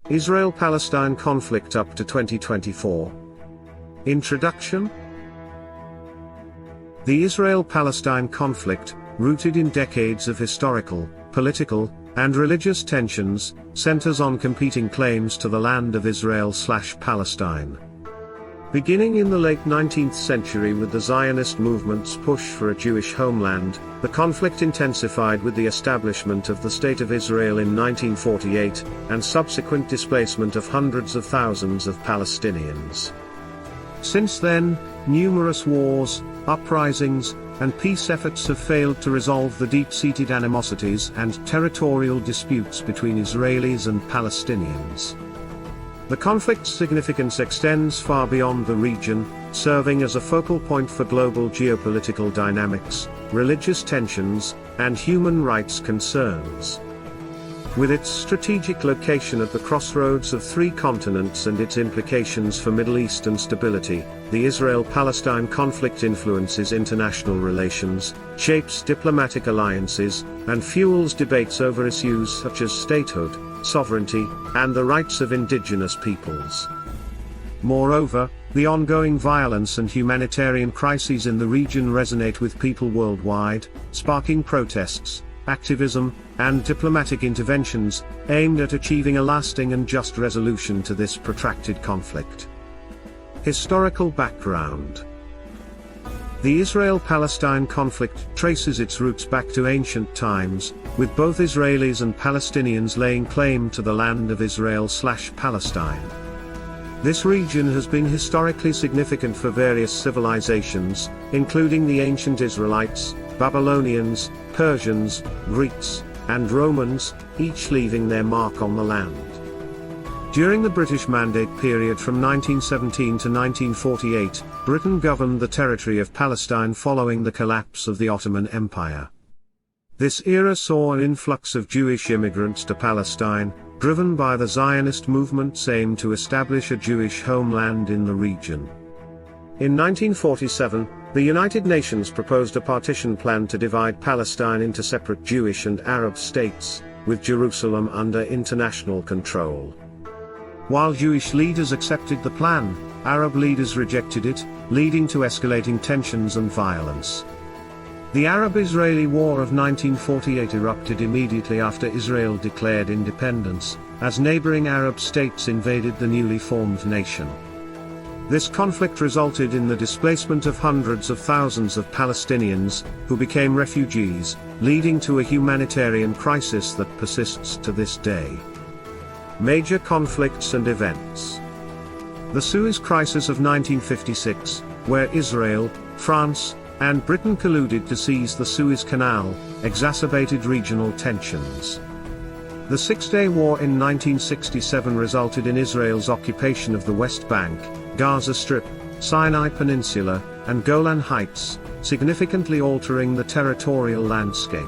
Israel-Palestine conflict up to 2024. Introduction. The Israel-Palestine conflict, rooted in decades of historical, political, and religious tensions, centers on competing claims to the land of Israel/Palestine. Beginning in the late 19th century with the Zionist movement's push for a Jewish homeland, the conflict intensified with the establishment of the State of Israel in 1948, and subsequent displacement of hundreds of thousands of Palestinians. Since then, numerous wars, uprisings, and peace efforts have failed to resolve the deep-seated animosities and territorial disputes between Israelis and Palestinians. The conflict's significance extends far beyond the region, serving as a focal point for global geopolitical dynamics, religious tensions, and human rights concerns. With its strategic location at the crossroads of three continents and its implications for Middle Eastern stability, the Israel-Palestine conflict influences international relations, shapes diplomatic alliances, and fuels debates over issues such as statehood, sovereignty, and the rights of indigenous peoples. Moreover, the ongoing violence and humanitarian crises in the region resonate with people worldwide, sparking protests, activism, and diplomatic interventions, aimed at achieving a lasting and just resolution to this protracted conflict. Historical background. The Israel-Palestine conflict traces its roots back to ancient times, with both Israelis and Palestinians laying claim to the land of Israel/Palestine. This region has been historically significant for various civilizations, including the ancient Israelites, Babylonians, Persians, Greeks, and Romans, each leaving their mark on the land. During the British Mandate period from 1917 to 1948, Britain governed the territory of Palestine following the collapse of the Ottoman Empire. This era saw an influx of Jewish immigrants to Palestine, driven by the Zionist movement's aim to establish a Jewish homeland in the region. In 1947, the United Nations proposed a partition plan to divide Palestine into separate Jewish and Arab states, with Jerusalem under international control. While Jewish leaders accepted the plan, Arab leaders rejected it, leading to escalating tensions and violence. The Arab-Israeli War of 1948 erupted immediately after Israel declared independence, as neighboring Arab states invaded the newly formed nation. This conflict resulted in the displacement of hundreds of thousands of Palestinians, who became refugees, leading to a humanitarian crisis that persists to this day. Major conflicts and events. The Suez Crisis of 1956, where Israel, France, and Britain colluded to seize the Suez Canal, exacerbated regional tensions. The Six-Day War in 1967 resulted in Israel's occupation of the West Bank, Gaza Strip, Sinai Peninsula, and Golan Heights, significantly altering the territorial landscape.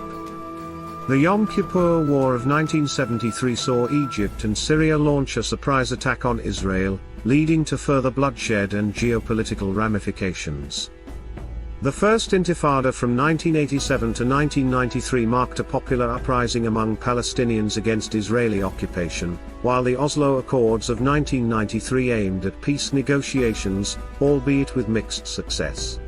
The Yom Kippur War of 1973 saw Egypt and Syria launch a surprise attack on Israel, leading to further bloodshed and geopolitical ramifications. The First Intifada from 1987 to 1993 marked a popular uprising among Palestinians against Israeli occupation, while the Oslo Accords of 1993 aimed at peace negotiations, albeit with mixed success.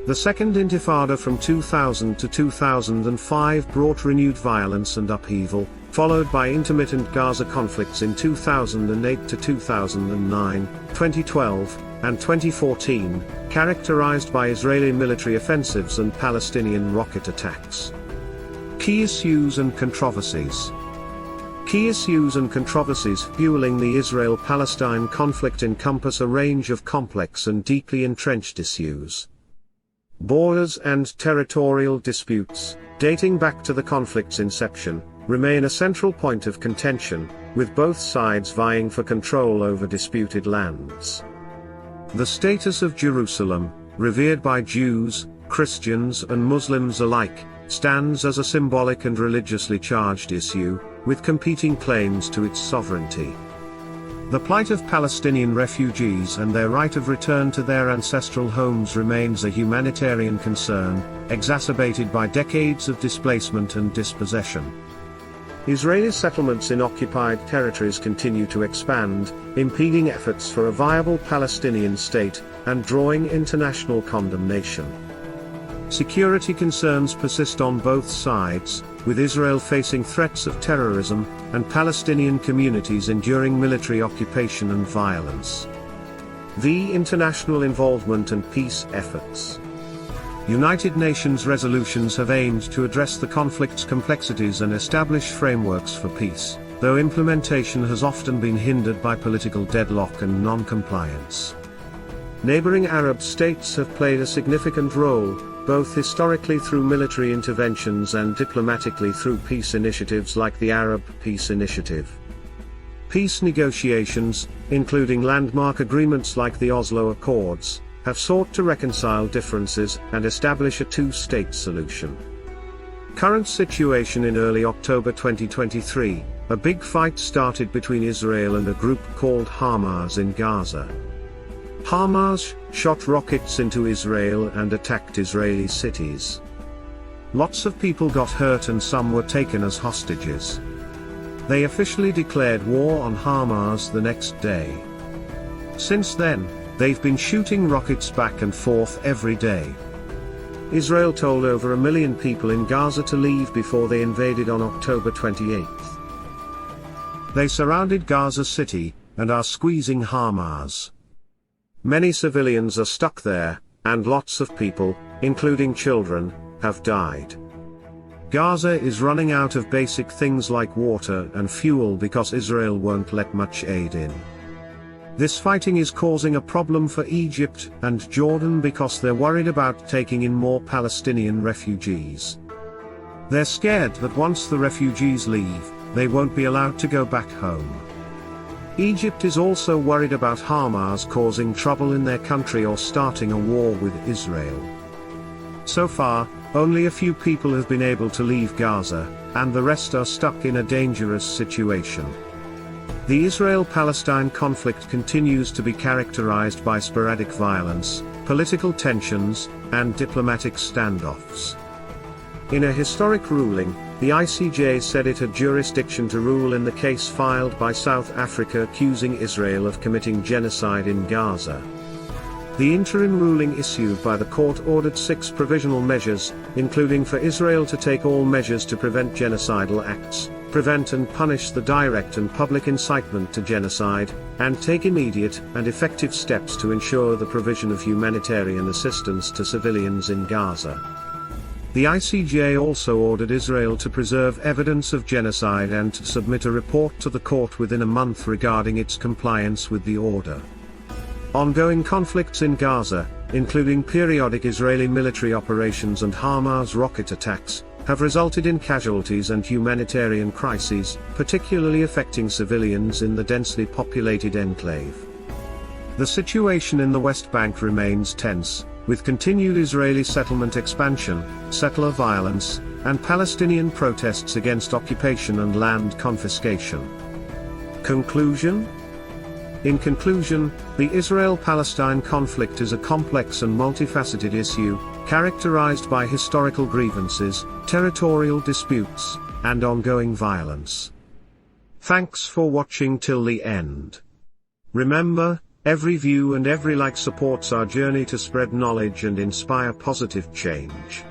The Second Intifada from 2000 to 2005 brought renewed violence and upheaval, followed by intermittent Gaza conflicts in 2008 to 2009, 2012, and 2014, characterized by Israeli military offensives and Palestinian rocket attacks. Key issues and controversies. Key issues and controversies fueling the Israel-Palestine conflict encompass a range of complex and deeply entrenched issues. Borders and territorial disputes, dating back to the conflict's inception, remain a central point of contention, with both sides vying for control over disputed lands. The status of Jerusalem, revered by Jews, Christians and Muslims alike, stands as a symbolic and religiously charged issue, with competing claims to its sovereignty. The plight of Palestinian refugees and their right of return to their ancestral homes remains a humanitarian concern, exacerbated by decades of displacement and dispossession. Israeli settlements in occupied territories continue to expand, impeding efforts for a viable Palestinian state, and drawing international condemnation. Security concerns persist on both sides, with Israel facing threats of terrorism, and Palestinian communities enduring military occupation and violence. The international involvement and peace efforts. United Nations resolutions have aimed to address the conflict's complexities and establish frameworks for peace, though implementation has often been hindered by political deadlock and non-compliance. Neighboring Arab states have played a significant role, both historically through military interventions and diplomatically through peace initiatives like the Arab Peace Initiative. Peace negotiations, including landmark agreements like the Oslo Accords, have sought to reconcile differences and establish a two-state solution. Current situation: in early October 2023, a big fight started between Israel and a group called Hamas in Gaza. Hamas shot rockets into Israel and attacked Israeli cities. Lots of people got hurt and some were taken as hostages. They officially declared war on Hamas the next day. Since then, they've been shooting rockets back and forth every day. Israel told over 1 million people in Gaza to leave before they invaded on October 28th. They surrounded Gaza City, and are squeezing Hamas. Many civilians are stuck there, and lots of people, including children, have died. Gaza is running out of basic things like water and fuel because Israel won't let much aid in. This fighting is causing a problem for Egypt and Jordan because they're worried about taking in more Palestinian refugees. They're scared that once the refugees leave, they won't be allowed to go back home. Egypt is also worried about Hamas causing trouble in their country or starting a war with Israel. So far, only a few people have been able to leave Gaza, and the rest are stuck in a dangerous situation. The Israel-Palestine conflict continues to be characterized by sporadic violence, political tensions, and diplomatic standoffs. In a historic ruling, the ICJ said it had jurisdiction to rule in the case filed by South Africa accusing Israel of committing genocide in Gaza. The interim ruling issued by the court ordered 6 provisional measures, including for Israel to take all measures to prevent genocidal acts, prevent and punish the direct and public incitement to genocide, and take immediate and effective steps to ensure the provision of humanitarian assistance to civilians in Gaza. The ICJ also ordered Israel to preserve evidence of genocide and to submit a report to the court within a month regarding its compliance with the order. Ongoing conflicts in Gaza, including periodic Israeli military operations and Hamas rocket attacks, have resulted in casualties and humanitarian crises, particularly affecting civilians in the densely populated enclave. The situation in the West Bank remains tense, with continued Israeli settlement expansion, settler violence, and Palestinian protests against occupation and land confiscation. Conclusion? In conclusion, the Israel-Palestine conflict is a complex and multifaceted issue, characterized by historical grievances, territorial disputes, and ongoing violence. Thanks for watching till the end. Remember, every view and every like supports our journey to spread knowledge and inspire positive change.